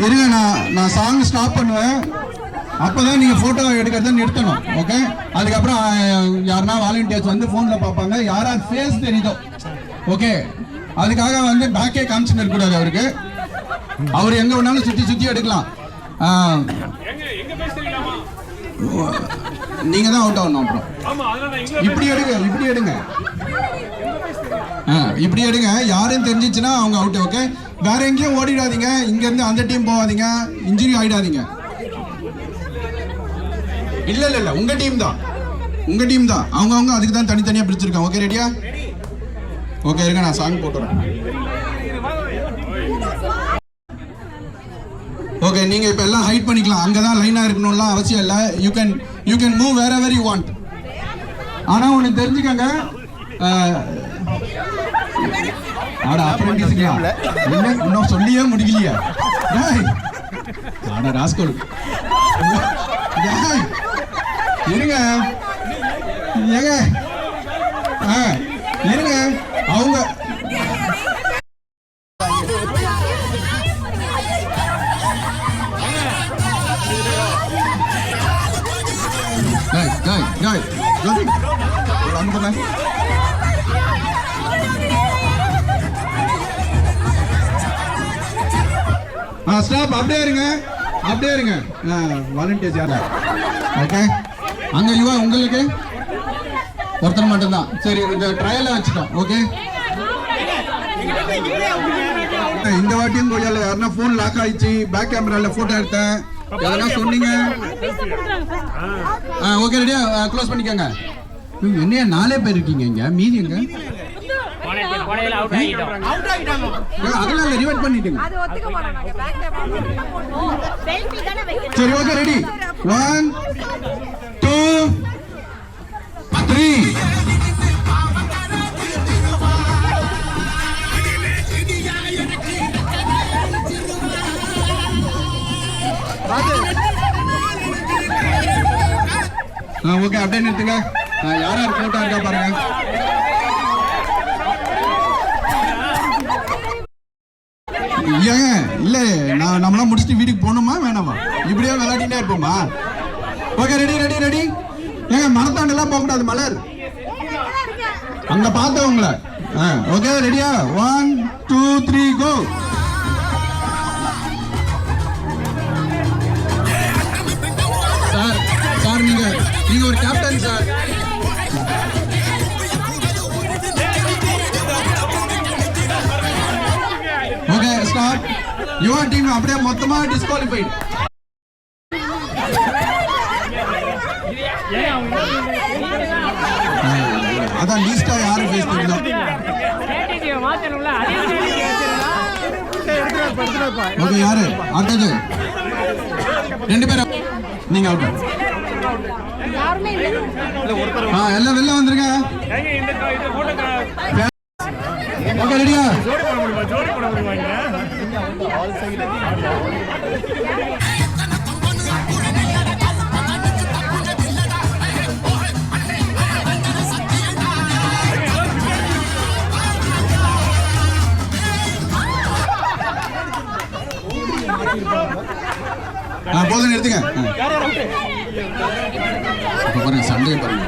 இருங்க, நான் song stop பண்ணுவேன். அப்போதான் நீங்கள் ஃபோட்டோ எடுக்கிறத நிறுத்தணும். ஓகே, அதுக்கப்புறம் யாருன்னா வாலண்டியர்ஸ் வந்து ஃபோனில் பார்ப்பாங்க, யாராவது ஃபேஸ் தெரியுதோ. ஓகே, அதுக்காக வந்து பேக்கே காமிச்சுன்னு இருக்கக்கூடாது. அவருக்கு அவர் எங்கே வேணாலும் சுற்றி சுற்றி எடுக்கலாம். நீங்கள் தான் அவுட் ஆகணும். அப்புறம் இப்படி எடுங்க, இப்படி எடுங்க, இப்படி எடுங்க. யாரும் தெரிஞ்சிச்சுன்னா அவங்க அவுட். ஓகே, வேற எங்கேயும் ஓடிடாதீங்க. இங்கேருந்து அந்த டீம் போகாதீங்க, இன்ஜுரி ஆகிடாதீங்க. இல்ல இல்ல இல்ல, உங்க டீம் தான், உங்க டீம் தான். அவங்க அதுக்கு தான் தனித்தனியா பிரிச்சிருக்காங்க. ஓகே, ரெடியா? ஓகே, இருங்க, நான் சாங் போட்டுறேன். ஓகே, நீங்க இப்ப எல்லாம் ஹைட் பண்ணிக்கலாம். அங்கதான் லைனா இருக்கணும்லாம் அவசியம் இல்ல. You can move wherever you want. ஆனா ஒன்னு தெரிஞ்சுக்கங்க, ஆட அப்ரெண்டிஸ்ங்களா இன்னும் சொல்லியே முடிக்கலையா? ஆட ராஸ்கோல், இருங்க ஏங்க, இருங்க. அவங்க ஸ்டாப். அப்படியே இருங்க, அப்படியே இருங்க. வாலண்டியர்ஸ் யாரா? ஓகே, அங்க யுவா உங்களுக்கு ஒருத்தர் மட்டும்தான். சரி, இந்த ட்ரையலை வச்சுட்டோம். ஓகே, இந்த வாட்டியும் கொய்யால யாருன்னா போன் லாக் ஆயிடுச்சு, பேக் கேமரால போட்டோ எடுத்தேன், எதனா சொன்னீங்க. ஓகே, ரெடியா? க்ளோஸ் பண்ணிக்கோங்க. என்னையா 4 பேர் இருக்கீங்க இங்க, மீதி எங்க? அதெல்லாம் ரிவர்ட் பண்ணிட்டீங்க. சரி, ஓகே, ரெடி? 1 2 3. ஓகே, அப்படியே நிறுத்துங்க. யார் யார் போட்டோ இருக்கா பாருங்க. ஏங்க இல்ல, நம்மளாம் முடிச்சுட்டு வீட்டுக்கு போகணுமா வேணாமா? இப்படியே விளையாடிட்டே இருப்போமா? Okay, ready ready ready. ஏங்க மனத்தாண்டெல்லாம் போக கூடாது. மலர் அங்க பார்த்தவங்கள. ஓகே, ரெடியா? 1 2 3 கோ. சார் சார், நீங்க ஒரு captain sir. Okay, start. Your team அப்படியே மொத்தமா டிஸ்குவாலிஃபைட். அதான் லீஸ்டா யாரு ஃபேஸ் பண்ணணும். ஓகே, யாரு அடுத்தது? 2 பேர் நீங்க அவுட். எல்லாம் வெளில வந்துருங்க. ஓகே, ரெடியா? போதும், எடுத்துங்க. பாருங்க, சண்டையை பாருங்க.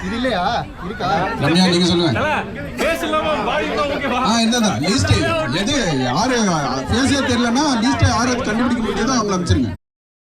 இது இல்லையா? இருக்கா? ரம்யா, நீங்க சொல்லுங்க. என்னதான் லிஸ்ட்? எது யாரு பேசியே தெரியலன்னா லிஸ்ட் யாரு கண்டுபிடிக்க முடியாதோ அவங்களை அனுப்பிச்சிருங்க.